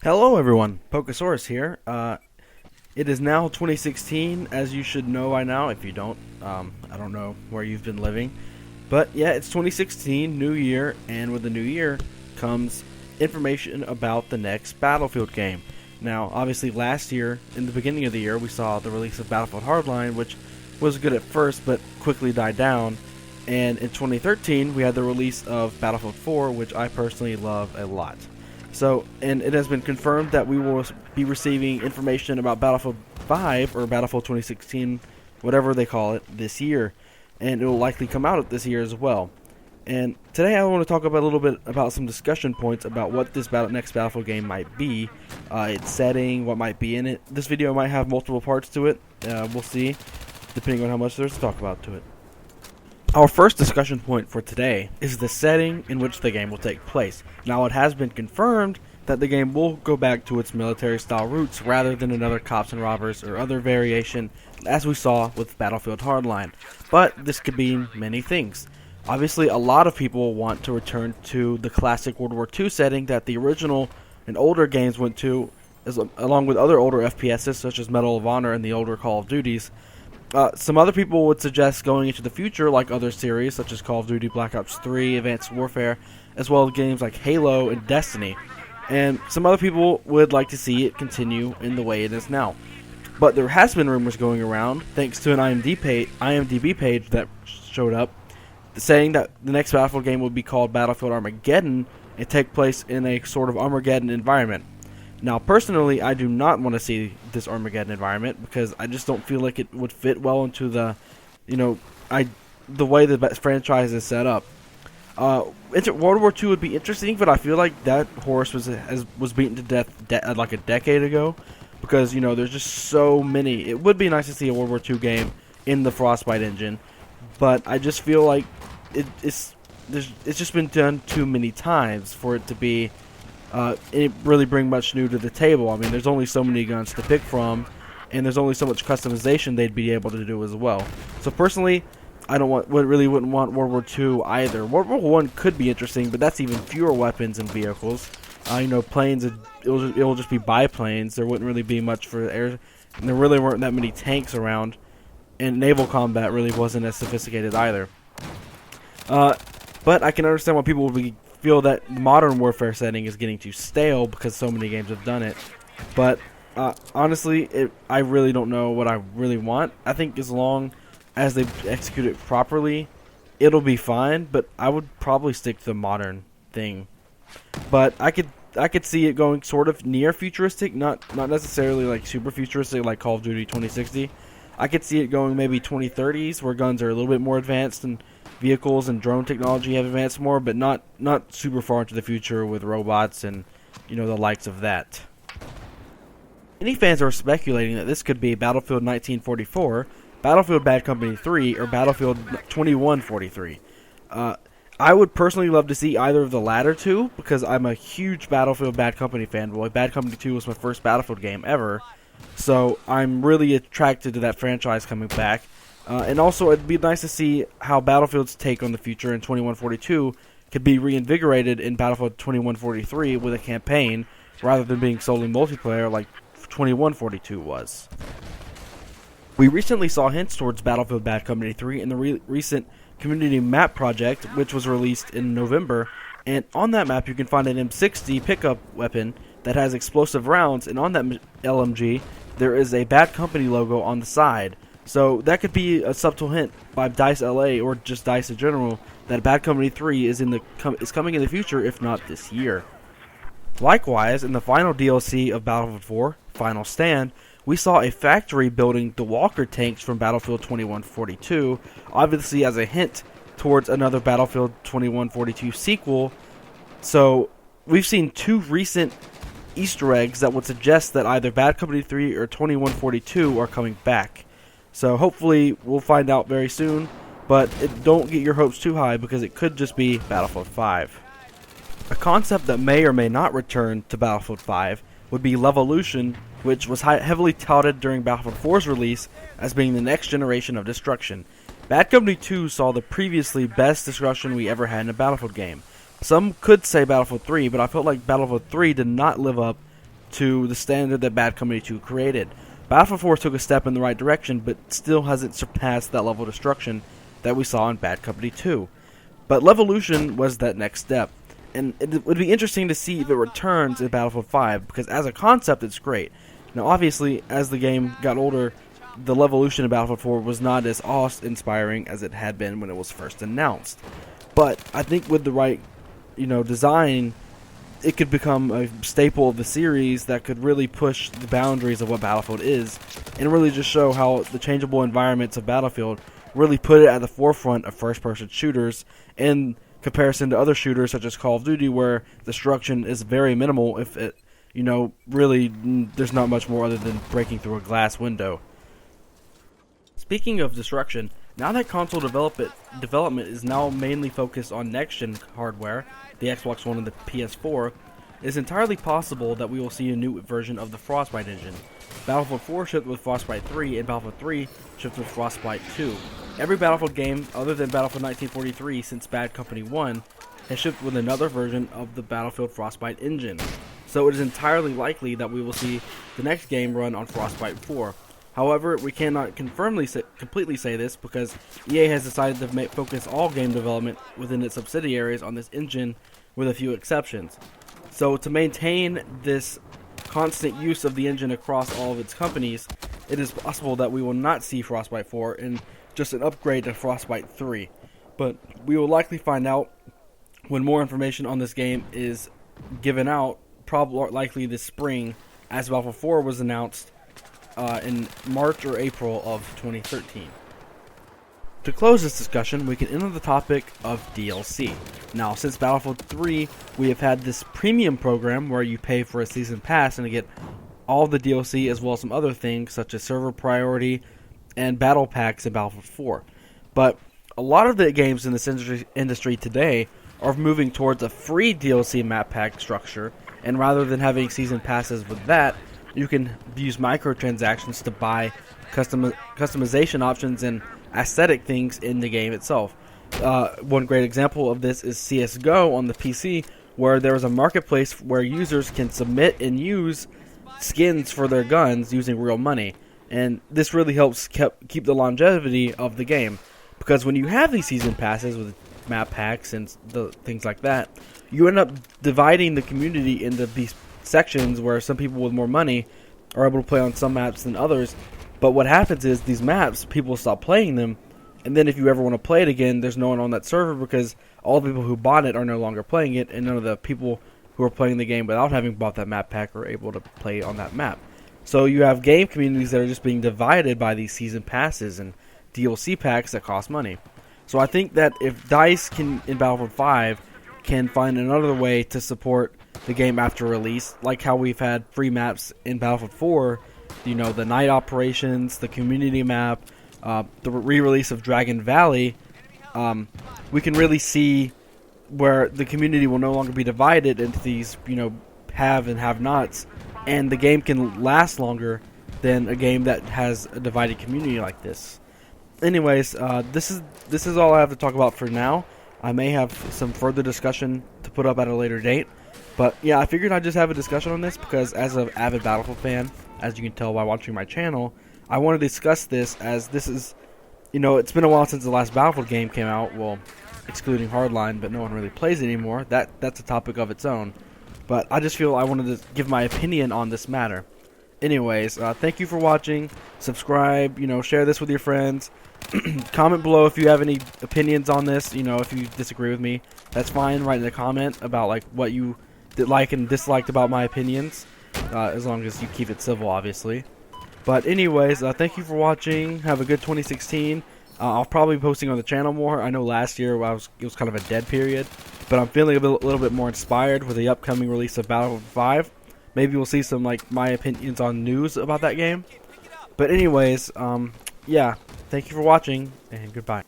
Hello everyone, Pokesaurus here. It is now 2016, as you should know by now. If you don't, I don't know where you've been living. But yeah, it's 2016, new year, and with the new year comes information about the next Battlefield game. Now, obviously last year, in the beginning of the year, we saw the release of Battlefield Hardline, which was good at first, but quickly died down. And in 2013, we had the release of Battlefield 4, which I personally love a lot. So, and it has been confirmed that we will be receiving information about Battlefield 5 or Battlefield 2016, whatever they call it, this year, and it will likely come out this year as well. And today I want to talk about a little bit about some discussion points about what this next Battlefield game might be, its setting, what might be in it. This video might have multiple parts to it. We'll see, depending on how much there's to talk about to it. Our first discussion point for today is the setting in which the game will take place. Now, it has been confirmed that the game will go back to its military-style roots rather than another cops and robbers or other variation, as we saw with Battlefield Hardline. But this could mean many things. Obviously, a lot of people want to return to the classic World War II setting that the original and older games went to, along with other older FPSs such as Medal of Honor and the older Call of Duties. Some other people would suggest going into the future, like other series such as Call of Duty Black Ops 3, Advanced Warfare, as well as games like Halo and Destiny. And some other people would like to see it continue in the way it is now. But there has been rumors going around, thanks to an IMDb page that showed up, saying that the next Battlefield game will be called Battlefield Armageddon and take place in a sort of Armageddon environment. Now, personally, I do not want to see this Armageddon environment because I just don't feel like it would fit well into the way the franchise is set up. World War II would be interesting, but I feel like that horse was beaten to death like a decade ago because there's just so many. It would be nice to see a World War II game in the Frostbite engine, but I just feel like it's just been done too many times for it to be. It really bring much new to the table. I mean, there's only so many guns to pick from, and there's only so much customization they'd be able to do as well. So personally, I wouldn't want World War II either. World War I could be interesting, but that's even fewer weapons and vehicles. Planes, it'll just be biplanes. There wouldn't really be much for air, and there really weren't that many tanks around, and naval combat really wasn't as sophisticated either. But I can understand why people would feel that the modern warfare setting is getting too stale because so many games have done it. But honestly, I really don't know what I really want. I think as long as they execute it properly, it'll be fine. But I would probably stick to the modern thing. But I could see it going sort of near futuristic, not necessarily like super futuristic like Call of Duty 2060. I could see it going maybe 2030s, where guns are a little bit more advanced and vehicles and drone technology have advanced more, but not super far into the future with robots and the likes of that. Many fans are speculating that this could be Battlefield 1944, Battlefield Bad Company 3, or Battlefield 2143. I would personally love to see either of the latter two because I'm a huge Battlefield Bad Company fanboy. Bad Company 2 was my first Battlefield game ever, so I'm really attracted to that franchise coming back. And also, it'd be nice to see how Battlefield's take on the future in 2142 could be reinvigorated in Battlefield 2143 with a campaign, rather than being solely multiplayer like 2142 was. We recently saw hints towards Battlefield Bad Company 3 in the recent community map project, which was released in November, and on that map you can find an M60 pickup weapon that has explosive rounds, and on that LMG there is a Bad Company logo on the side. So that could be a subtle hint by DICE LA or just DICE in general that Bad Company 3 is coming in the future, if not this year. Likewise, in the final DLC of Battlefield 4, Final Stand, we saw a factory building the Walker tanks from Battlefield 2142, obviously as a hint towards another Battlefield 2142 sequel. So we've seen two recent Easter eggs that would suggest that either Bad Company 3 or 2142 are coming back. So hopefully we'll find out very soon, but don't get your hopes too high because it could just be Battlefield 5. A concept that may or may not return to Battlefield 5 would be Levolution, which was heavily touted during Battlefield 4's release as being the next generation of destruction. Bad Company 2 saw the previously best destruction we ever had in a Battlefield game. Some could say Battlefield 3, but I felt like Battlefield 3 did not live up to the standard that Bad Company 2 created. Battlefield 4 took a step in the right direction, but still hasn't surpassed that level of destruction that we saw in Bad Company 2. But Levolution was that next step, and it would be interesting to see if it returns in Battlefield 5, because as a concept it's great. Now obviously, as the game got older, the Levolution in Battlefield 4 was not as awe-inspiring as it had been when it was first announced. But I think with the right, design, it could become a staple of the series that could really push the boundaries of what Battlefield is, and really just show how the changeable environments of Battlefield really put it at the forefront of first-person shooters in comparison to other shooters such as Call of Duty, where destruction is very minimal. If it, really, there's not much more other than breaking through a glass window. Speaking of destruction, now that console development is now mainly focused on next-gen hardware, the Xbox One and the PS4, it is entirely possible that we will see a new version of the Frostbite engine. Battlefield 4 shipped with Frostbite 3, and Battlefield 3 shipped with Frostbite 2. Every Battlefield game, other than Battlefield 1943 since Bad Company 1, has shipped with another version of the Battlefield Frostbite engine. So it is entirely likely that we will see the next game run on Frostbite 4. However, we cannot completely say this because EA has decided to focus all game development within its subsidiaries on this engine, with a few exceptions. So to maintain this constant use of the engine across all of its companies, it is possible that we will not see Frostbite 4 and just an upgrade to Frostbite 3. But we will likely find out when more information on this game is given out, probably likely this spring, as Battlefield 4 was announced in March or April of 2013. To close this discussion, we can enter the topic of DLC. Now, since Battlefield 3, we have had this premium program where you pay for a season pass and you get all the DLC as well as some other things such as server priority and battle packs in Battlefield 4. But a lot of the games in this industry today are moving towards a free DLC map pack structure, and rather than having season passes with that, you can use microtransactions to buy customization options and aesthetic things in the game itself. One great example of this is CSGO on the PC, where there is a marketplace where users can submit and use skins for their guns using real money. And this really helps keep the longevity of the game, because when you have these season passes with map packs and things like that, you end up dividing the community into these sections where some people with more money are able to play on some maps than others. But what happens is these maps, people stop playing them, and then if you ever want to play it again, there's no one on that server because all the people who bought it are no longer playing it, and none of the people who are playing the game without having bought that map pack are able to play on that map. So you have game communities that are just being divided by these season passes and DLC packs that cost money. So I think that if DICE can, in Battlefield 5, can find another way to support the game after release, like how we've had free maps in Battlefield 4, the night operations, the community map, the re-release of Dragon Valley, we can really see where the community will no longer be divided into these, have and have-nots, and the game can last longer than a game that has a divided community like this. Anyways, this is all I have to talk about for now. I may have some further discussion to put up at a later date. But yeah, I figured I'd just have a discussion on this because as an avid Battlefield fan, as you can tell by watching my channel, I want to discuss this as this is, it's been a while since the last Battlefield game came out. Well, excluding Hardline, but no one really plays it anymore. That's a topic of its own. But I just feel I wanted to give my opinion on this matter. Anyways, thank you for watching. Subscribe, share this with your friends. Comment below if you have any opinions on this. If you disagree with me, that's fine. Write in a comment about like what you like and disliked about my opinions, as long as you keep it civil, obviously. But anyways, thank you for watching. Have a good 2016. I'll probably be posting on the channel more. I know last year it was kind of a dead period, but I'm feeling a little bit more inspired with the upcoming release of Battlefield 5. Maybe we'll see some like my opinions on news about that game. But anyways, yeah, thank you for watching and goodbye.